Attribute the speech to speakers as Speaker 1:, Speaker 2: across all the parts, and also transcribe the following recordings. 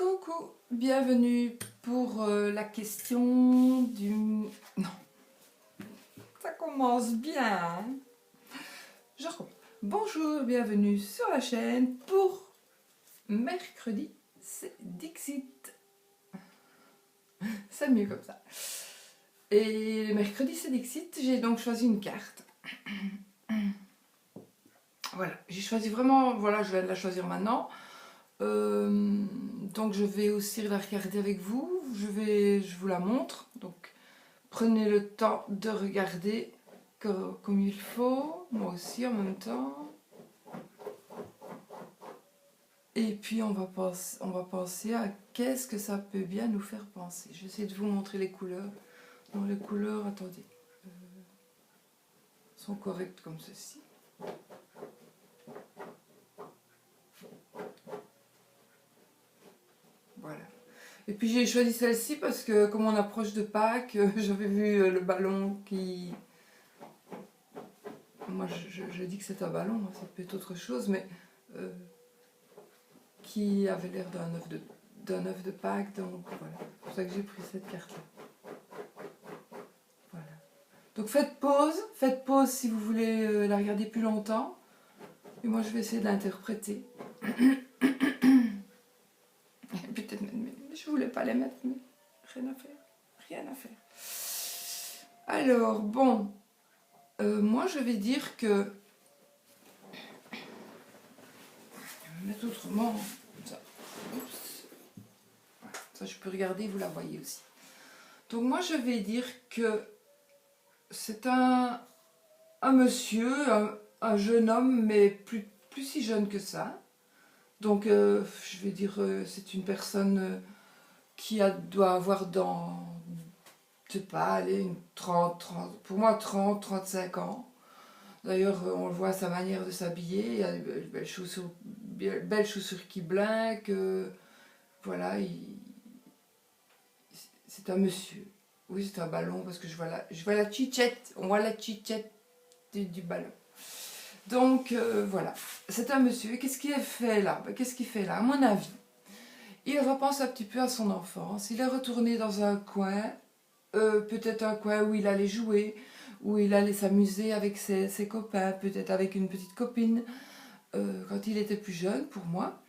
Speaker 1: Coucou, bienvenue pour la question du... Non, ça commence bien. Hein. Je recommence. Bonjour, bienvenue sur la chaîne pour mercredi, c'est Dixit. C'est mieux comme ça. Et le mercredi, c'est Dixit, j'ai donc choisi une carte. Voilà, j'ai choisi vraiment, voilà, je viens de la choisir maintenant. Donc je vais aussi la regarder avec vous, je vous la montre, donc prenez le temps de regarder comme il faut, moi aussi en même temps. Et puis on va penser à qu'est-ce que ça peut bien nous faire penser. Je vais essayer de vous montrer les couleurs. Donc les couleurs, attendez, sont correctes comme ceci. Voilà. Et puis j'ai choisi celle-ci parce que comme on approche de Pâques, j'avais vu le ballon qui... Moi je dis que c'est un ballon, ça peut être autre chose, mais qui avait l'air d'un œuf de Pâques, donc voilà. C'est pour ça que j'ai pris cette carte-là. Voilà. Donc faites pause si vous voulez la regarder plus longtemps. Et moi je vais essayer de l'interpréter. Peut-être même, je voulais pas les mettre, mais rien à faire. Alors, bon, moi je vais dire que... Je vais mettre autrement, ça. Oups. Voilà. Ça je peux regarder, vous la voyez aussi. Donc moi je vais dire que c'est un monsieur, un jeune homme, mais plus si jeune que ça. Donc je vais dire c'est une personne qui doit avoir dans, je sais pas, allez, une 30, pour moi 30, 35 ans. D'ailleurs, on le voit à sa manière de s'habiller, il y a des belles chaussures qui blinquent. Voilà, c'est un monsieur. Oui, c'est un ballon parce que je vois la chichette, on voit la chichette du ballon. Donc voilà, c'est un monsieur. Qu'est-ce qu'il fait là? Qu'est-ce qu'il fait là? À mon avis, il repense un petit peu à son enfance. Il est retourné dans un coin, peut-être un coin où il allait jouer, où il allait s'amuser avec ses copains, peut-être avec une petite copine, quand il était plus jeune, pour moi.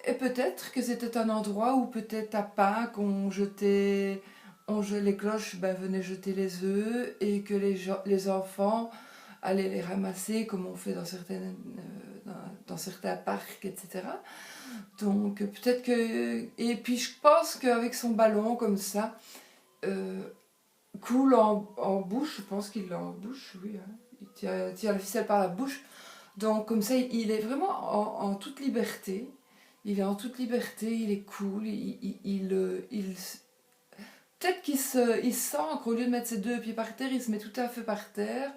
Speaker 1: Et peut-être que c'était un endroit où peut-être à Pâques, les cloches venaient jeter les œufs et que les enfants allaient les ramasser comme on fait dans certains parcs, etc. Donc peut-être que... Et puis je pense qu'avec son ballon comme ça, coule en bouche, je pense qu'il l'a en bouche, oui, hein. Il tient la ficelle par la bouche. Donc comme ça, il est vraiment en toute liberté. Il est en toute liberté, il est cool, peut-être qu'il il sent qu'au lieu de mettre ses deux pieds par terre, il se met tout à fait par terre.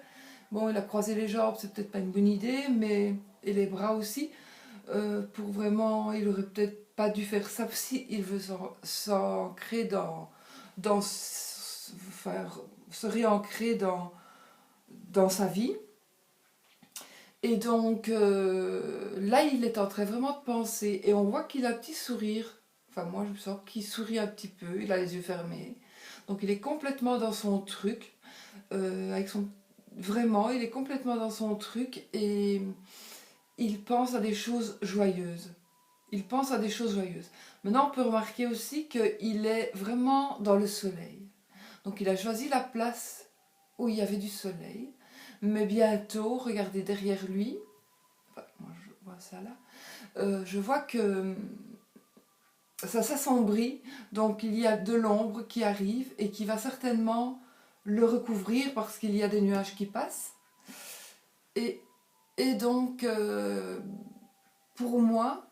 Speaker 1: Bon, il a croisé les jambes, c'est peut-être pas une bonne idée, mais... Et les bras aussi. Pour vraiment, il aurait peut-être pas dû faire ça si il veut s'ancrer enfin, se réancrer dans sa vie. Et donc là, il est en train vraiment de penser. Et on voit qu'il a un petit sourire. Enfin, moi, je sens qu'il sourit un petit peu. Il a les yeux fermés. Donc, il est complètement dans son truc. Vraiment, il est complètement dans son truc. Et il pense à des choses joyeuses. Il pense à des choses joyeuses. Maintenant, on peut remarquer aussi qu'il est vraiment dans le soleil. Donc, il a choisi la place où il y avait du soleil. Mais bientôt, regardez derrière lui, enfin, moi je vois ça là, je vois que ça s'assombrit, donc il y a de l'ombre qui arrive et qui va certainement le recouvrir parce qu'il y a des nuages qui passent. Et donc, pour moi,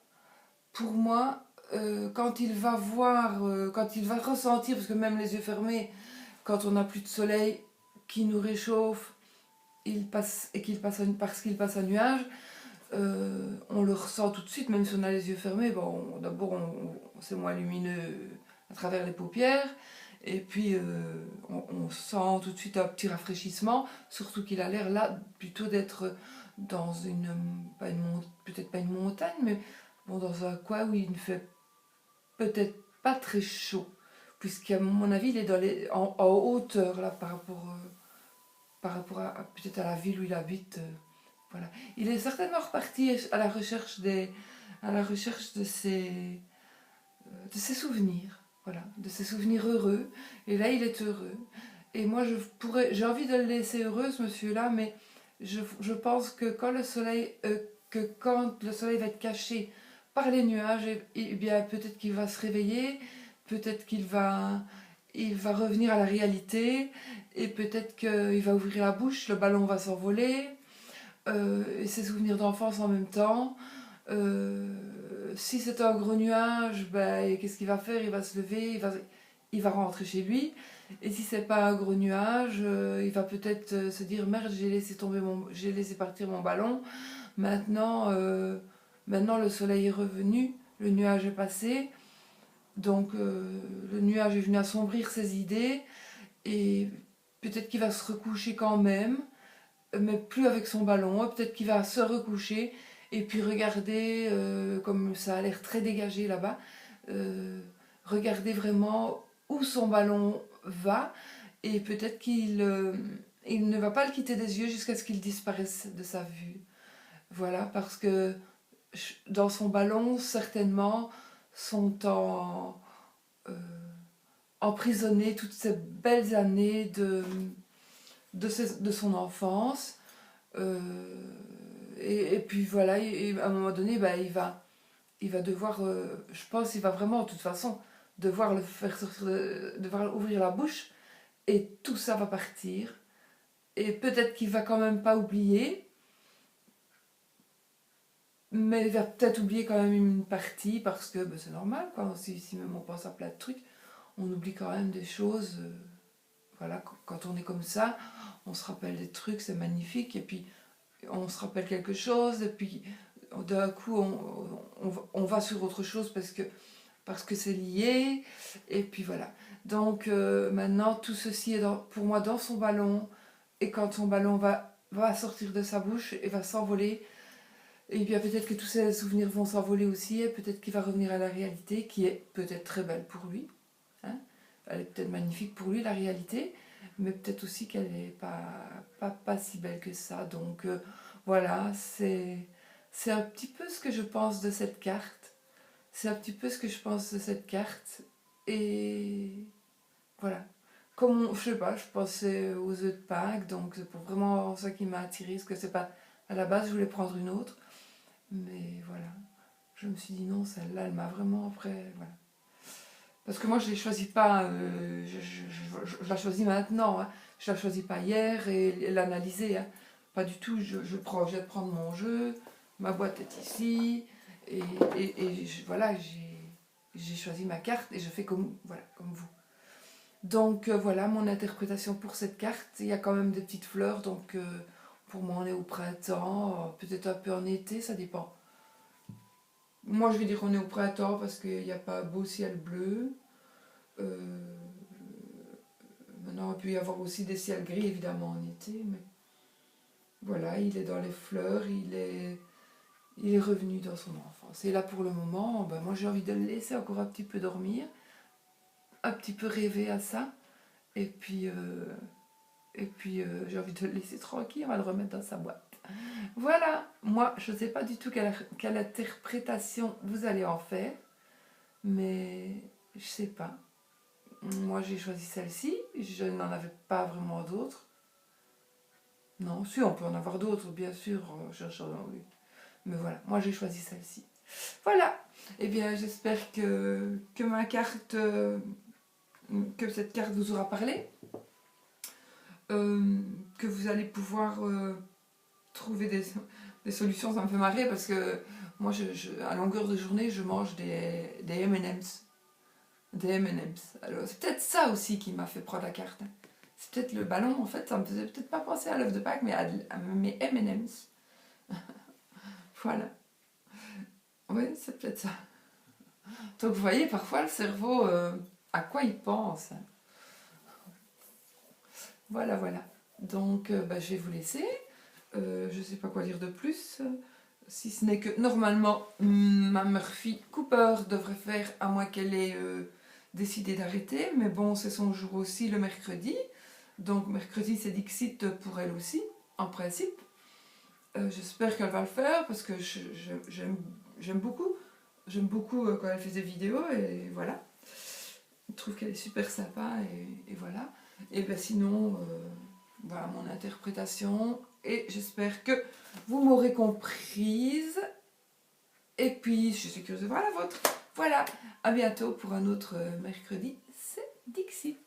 Speaker 1: quand il va voir, quand il va ressentir, parce que même les yeux fermés, quand on n'a plus de soleil qui nous réchauffe, parce qu'il passe un nuage, on le ressent tout de suite, même si on a les yeux fermés. Bon, d'abord, c'est moins lumineux à travers les paupières, et puis on sent tout de suite un petit rafraîchissement, surtout qu'il a l'air là plutôt d'être dans peut-être pas une montagne, mais bon, dans un coin où il ne fait peut-être pas très chaud, puisqu'à mon avis, il est en hauteur là, par rapport à peut-être à la ville où il habite. Voilà. Il est certainement reparti à la recherche de ses souvenirs. Voilà, de ses souvenirs heureux. Et là, il est heureux. Et moi, j'ai envie de le laisser heureux, ce monsieur-là, mais je pense que quand le soleil va être caché par les nuages, et bien peut-être qu'il va se réveiller, peut-être il va revenir à la réalité, et peut-être qu'il va ouvrir la bouche, le ballon va s'envoler, et ses souvenirs d'enfance en même temps. Euh, Si c'est un gros nuage, ben, qu'est-ce qu'il va faire? Il va se lever, il va rentrer chez lui. Et si c'est pas un gros nuage, il va peut-être se dire merde, j'ai laissé partir mon ballon. Maintenant, maintenant le soleil est revenu, le nuage est passé, donc le nuage est venu assombrir ses idées et peut-être qu'il va se recoucher quand même, mais plus avec son ballon. Peut-être qu'il va se recoucher et puis regarder, comme ça a l'air très dégagé là-bas, euh, regarder vraiment où son ballon va et peut-être il ne va pas le quitter des yeux jusqu'à ce qu'il disparaisse de sa vue. Voilà, parce que dans son ballon, certainement, sont euh, emprisonnées toutes ces belles années de son enfance. Euh, et puis voilà, et à un moment donné, bah, il va devoir, je pense, il va vraiment, de toute façon, devoir le faire sortir, devoir ouvrir la bouche, et tout ça va partir. Et peut-être qu'il va quand même pas oublier, mais il va peut-être oublier quand même une partie, parce que bah, c'est normal, quoi. Si même on pense à plein de trucs, on oublie quand même des choses. Voilà, quand on est comme ça, on se rappelle des trucs, c'est magnifique, et puis on se rappelle quelque chose, et puis d'un coup on va sur autre chose parce que c'est lié, et puis voilà. Donc maintenant tout ceci est pour moi dans son ballon, et quand son ballon va sortir de sa bouche et va s'envoler, et bien peut-être que tous ces souvenirs vont s'envoler aussi, et peut-être qu'il va revenir à la réalité qui est peut-être très belle pour lui. Hein, elle est peut-être magnifique pour lui, la réalité, mais peut-être aussi qu'elle n'est pas si belle que ça. Donc voilà, c'est un petit peu ce que je pense de cette carte. C'est un petit peu ce que je pense de cette carte. Et voilà. Je sais pas, je pensais aux œufs de Pâques, donc c'est pour vraiment ça qui m'a attiré, parce que c'est pas... À la base, je voulais prendre une autre, mais voilà. Je me suis dit non, celle-là, elle m'a vraiment après... Voilà. Parce que moi, je ne les choisis pas, je la choisis maintenant. Hein. Je ne la choisis pas hier et l'analyser. Hein. Pas du tout. Je viens de prendre mon jeu, ma boîte est ici. Voilà, j'ai choisi ma carte et je fais voilà, comme vous. Donc voilà mon interprétation pour cette carte. Il y a quand même des petites fleurs, donc pour moi, on est au printemps, peut-être un peu en été, ça dépend. Moi, je vais dire qu'on est au printemps parce qu'il n'y a pas beau ciel bleu. Euh, Maintenant, il peut y avoir aussi des ciels gris, évidemment, en été. Mais voilà, il est dans les fleurs, il est revenu dans son enfance. Et là, pour le moment, ben, moi, j'ai envie de le laisser encore un petit peu dormir, un petit peu rêver à ça. Et puis, j'ai envie de le laisser tranquille, on va le remettre dans sa boîte. Voilà, moi, je ne sais pas du tout quelle interprétation vous allez en faire, mais je sais pas. Moi, j'ai choisi celle-ci. Je n'en avais pas vraiment d'autres. Non, si, on peut en avoir d'autres, bien sûr. Oui. Mais voilà, moi, j'ai choisi celle-ci. Voilà. Eh bien, j'espère que ma carte, que cette carte vous aura parlé. Que vous allez pouvoir trouver des solutions. Ça me fait marrer parce que moi, à longueur de journée, je mange des M&M's. Des M&M's. Alors, c'est peut-être ça aussi qui m'a fait prendre la carte. C'est peut-être le ballon, en fait, ça me faisait peut-être pas penser à l'œuf de Pâques, mais à mes M&M's. Voilà. Oui, c'est peut-être ça. Donc, vous voyez, parfois, le cerveau, à quoi il pense. Voilà, voilà. Donc, bah, je vais vous laisser. Je sais pas quoi dire de plus. Si ce n'est que normalement, ma Murphy Cooper devrait faire, à moins qu'elle ait décidé d'arrêter. Mais bon, c'est son jour aussi le mercredi. Donc mercredi, c'est Dixit pour elle aussi, en principe. J'espère qu'elle va le faire parce que j'aime beaucoup. J'aime beaucoup quand elle fait des vidéos et voilà. Je trouve qu'elle est super sympa et voilà. Et ben sinon, voilà mon interprétation. Et j'espère que vous m'aurez comprise. Et puis, je suis curieuse de voir la vôtre. Voilà, à bientôt pour un autre mercredi. C'est Dixit.